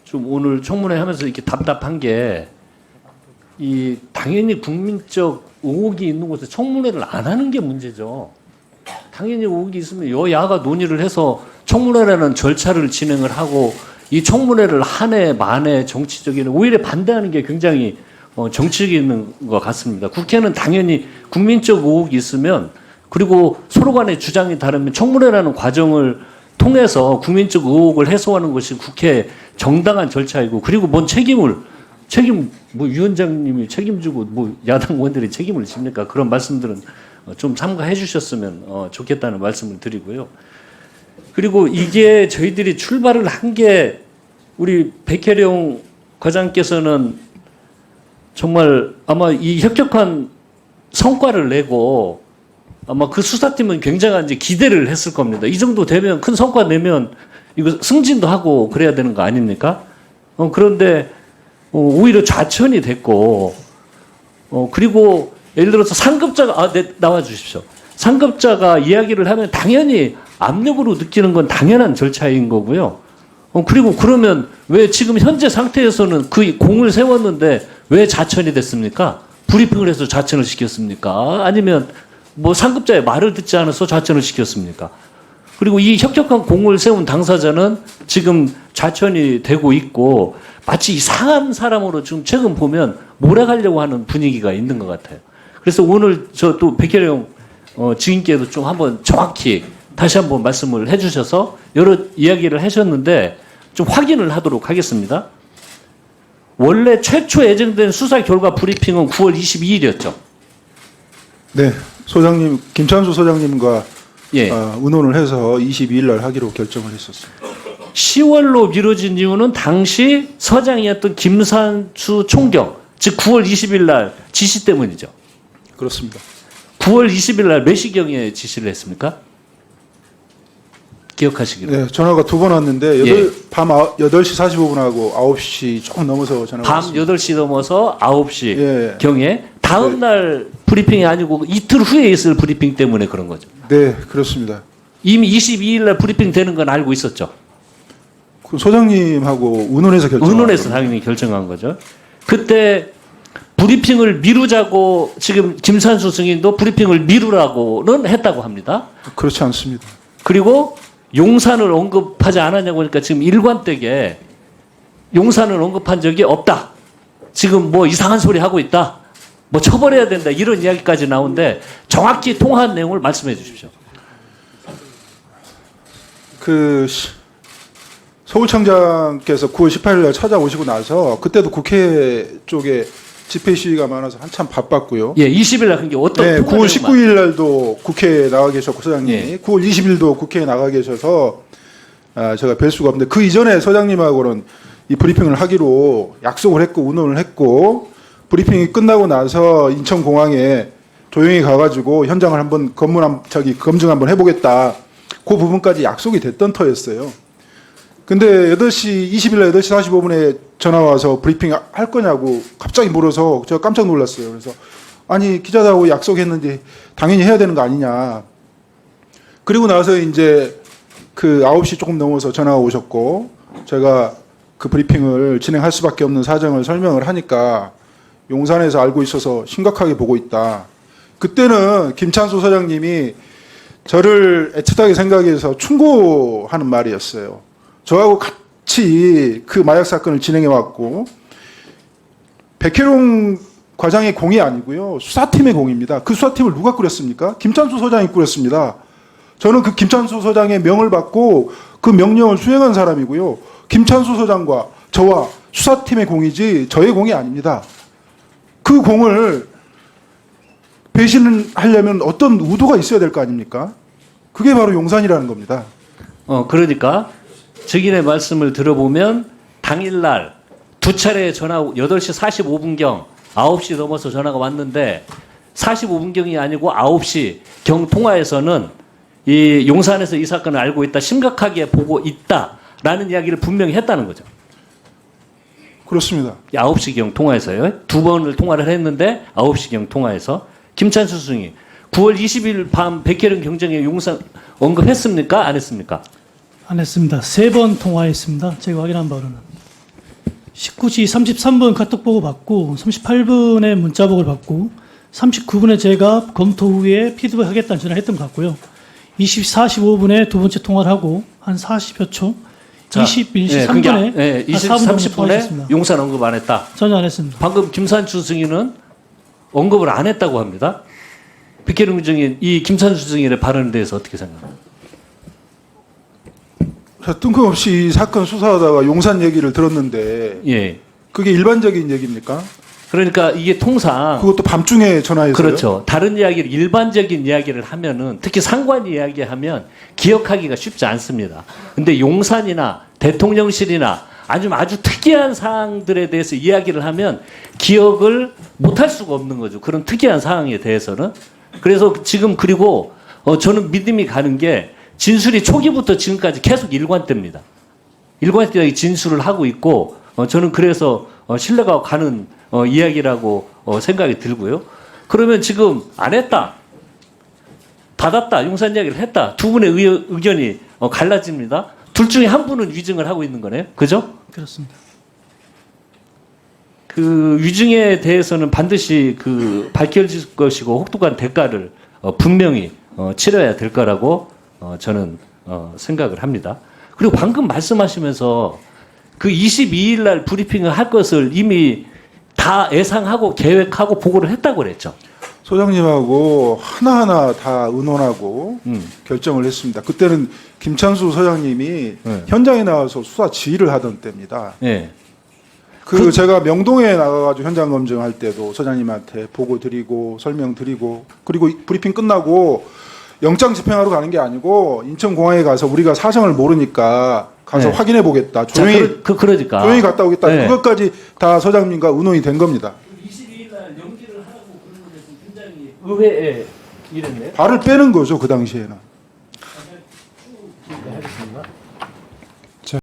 좀 오늘 청문회 하면서 이렇게 답답한 게, 당연히 국민적 의혹이 있는 곳에 청문회를 안 하는 게 문제죠. 당연히 의혹이 있으면 여야가 논의를 해서 청문회라는 절차를 진행을 하고, 이 청문회를 한 해 만에 정치적인, 오히려 반대하는 게 굉장히 정치적인 것 같습니다. 국회는 당연히 국민적 의혹이 있으면, 그리고 서로 간의 주장이 다르면 청문회라는 과정을 통해서 국민적 의혹을 해소하는 것이 국회의 정당한 절차이고, 그리고 뭔 뭐 위원장님이 책임지고 뭐 야당 의원들이 책임을 집니까? 그런 말씀들은 좀 참가해 주셨으면 좋겠다는 말씀을 드리고요. 그리고 이게 저희들이 출발을 한 게, 우리 백혜령 과장께서는 정말 아마 이 혁혁한 성과를 내고 아마 그 수사팀은 굉장한 이제 기대를 했을 겁니다. 이 정도 되면, 큰 성과 내면 이거 승진도 하고 그래야 되는 거 아닙니까? 그런데 오히려 좌천이 됐고, 그리고 예를 들어서 상급자가, 나와 주십시오. 상급자가 이야기를 하면 당연히 압력으로 느끼는 건 당연한 절차인 거고요. 그리고 그러면 왜 지금 현재 상태에서는 그 공을 세웠는데 왜 좌천이 됐습니까? 브리핑을 해서 좌천을 시켰습니까? 아니면 뭐 상급자의 말을 듣지 않아서 좌천을 시켰습니까? 그리고 이 혁혁한 공을 세운 당사자는 지금 좌천이 되고 있고, 마치 이상한 사람으로 지금 최근 보면 몰아가려고 하는 분위기가 있는 것 같아요. 그래서 오늘 저 또 백혜령 증인께도 좀 한번 정확히 다시 한번 말씀을 해주셔서 여러 이야기를 하셨는데 좀 확인을 하도록 하겠습니다. 원래 최초 예정된 수사 결과 브리핑은 9월 22일이었죠. 네, 소장님, 김찬수 소장님과 예. 의논을 해서 22일 날 하기로 결정을 했었습니다. 10월로 미뤄진 이유는 당시 서장이었던 김산수 총경, 즉 9월 20일 날 지시 때문이죠. 그렇습니다. 9월 20일 날 몇 시경에 지시를 했습니까? 기억하시기로. 네, 전화가 두 번 왔는데 예. 밤 8시 45분하고 9시 조금 넘어서 전화가 밤 왔습니다. 8시 넘어서 9시 예. 경에 다음 날 브리핑이 아니고 이틀 후에 있을 브리핑 때문에 그런 거죠. 네, 그렇습니다. 이미 22일 날 브리핑 되는 건 알고 있었죠. 그 소장님하고 의논해서 결정. 의논해서 당연히 결정한 거죠. 그때 브리핑을 미루자고 지금 김산수 승인도 브리핑을 미루라고는 했다고 합니다. 그렇지 않습니다. 그리고 용산을 언급하지 않았냐고 하니까 지금 일관되게 용산을 언급한 적이 없다. 지금 뭐 이상한 소리 하고 있다. 뭐 처벌해야 된다. 이런 이야기까지 나오는데 정확히 통화한 내용을 말씀해 주십시오. 서울청장께서 9월 18일 날 찾아오시고 나서 그때도 국회 쪽에 집회 시위가 많아서 한참 바빴고요. 예, 20일 날 그게 어떤 네, 통화 9월 내용만- 19일 날도 국회에 나가 계셨고 소장님이 예. 9월 20일도 국회에 나가 계셔서 제가 뵐 수가 없는데, 그 이전에 소장님하고는 이 브리핑을 하기로 약속을 했고 의논을 했고, 브리핑이 끝나고 나서 인천공항에 조용히 가가지고 현장을 한번 검증 한번 해보겠다. 그 부분까지 약속이 됐던 터였어요. 근데 20일 날 8시 45분에 전화 와서 브리핑 할 거냐고 갑자기 물어서 제가 깜짝 놀랐어요. 그래서 아니, 기자들하고 약속했는데 당연히 해야 되는 거 아니냐. 그리고 나서 이제 그 9시 조금 넘어서 전화가 오셨고, 제가 그 브리핑을 진행할 수밖에 없는 사정을 설명을 하니까 용산에서 알고 있어서 심각하게 보고 있다. 그때는 김찬수 소장님이 저를 애틋하게 생각해서 충고하는 말이었어요. 저하고 같이 그 마약 사건을 진행해 왔고, 백혜룡 과장의 공이 아니고요, 수사팀의 공입니다. 그 수사팀을 누가 꾸렸습니까? 김찬수 소장이 꾸렸습니다. 저는 그 김찬수 소장의 명을 받고 그 명령을 수행한 사람이고요. 김찬수 소장과 저와 수사팀의 공이지 저의 공이 아닙니다. 그 공을 배신하려면 어떤 의도가 있어야 될 거 아닙니까? 그게 바로 용산이라는 겁니다. 그러니까 증인의 말씀을 들어보면 당일날 두 차례 전화, 8시 45분경 9시 넘어서 전화가 왔는데 45분경이 아니고 9시 경 통화에서는 이 용산에서 이 사건을 알고 있다, 심각하게 보고 있다라는 이야기를 분명히 했다는 거죠. 그렇습니다. 9시경 통화에서요. 두 번을 통화를 했는데 9시경 통화에서 김찬수 승이 9월 20일 밤 백혜령 경정에 용산 언급했습니까? 안 했습니까? 안 했습니다. 3번 통화했습니다. 제가 확인한 바로는. 19시 33분 카톡 보고 받고 38분에 문자 보고를 받고 39분에 제가 검토 후에 피드백 하겠다는 전화를 했던 것 같고요. 20시 45분에 두 번째 통화를 하고 한 40여 초, 21시 3분에 예, 20시 30분에 용산 언급 안 했다. 전혀 안 했습니다. 방금 김산주 증인은 언급을 안 했다고 합니다. 백혜룡 증인, 이 김산주 증인의 발언에 대해서 어떻게 생각합니까? 자, 뜬금없이 이 사건 수사하다가 용산 얘기를 들었는데 예. 그게 일반적인 얘기입니까? 그러니까 이게 통상 그것도 밤중에 전화해서요? 그렇죠. 다른 이야기를 일반적인 이야기를 하면은 특히 상관 이야기하면 기억하기가 쉽지 않습니다. 근데 용산이나 대통령실이나 아주 특이한 사항들에 대해서 이야기를 하면 기억을 못할 수가 없는 거죠. 그런 특이한 사항에 대해서는. 그래서 지금 그리고 저는 믿음이 가는 게 진술이 초기부터 지금까지 계속 일관됩니다. 일관되게 진술을 하고 있고 저는 그래서 신뢰가 가는 이야기라고 생각이 들고요. 그러면 지금 안 했다, 받았다, 용산 이야기를 했다. 두 분의 의견이 갈라집니다. 둘 중에 한 분은 위증을 하고 있는 거네요. 그죠? 그렇습니다. 그 위증에 대해서는 반드시 그 밝혀질 것이고 혹독한 대가를 분명히 치러야 될 거라고 저는 생각을 합니다. 그리고 방금 말씀하시면서 그 22일 날 브리핑을 할 것을 이미 다 예상하고 계획하고 보고를 했다고 그랬죠. 소장님하고 하나하나 다 의논하고 결정을 했습니다. 그때는 김찬수 소장님이 현장에 나와서 수사 지휘를 하던 때입니다. 네. 제가 명동에 나가가지고 현장 검증할 때도 소장님한테 보고 드리고 설명 드리고 그리고 브리핑 끝나고 영장 집행하러 가는 게 아니고 인천공항에 가서 우리가 사정을 모르니까 가서 네. 확인해 보겠다. 조용히 그러니까 조용히 갔다 오겠다. 네. 그것까지 다 소장님과 의논이 된 겁니다. 22일 날 연기를 하라고 그런 것에서 굉장히 의외에 이랬네요. 발을 빼는 거죠 그 당시에는.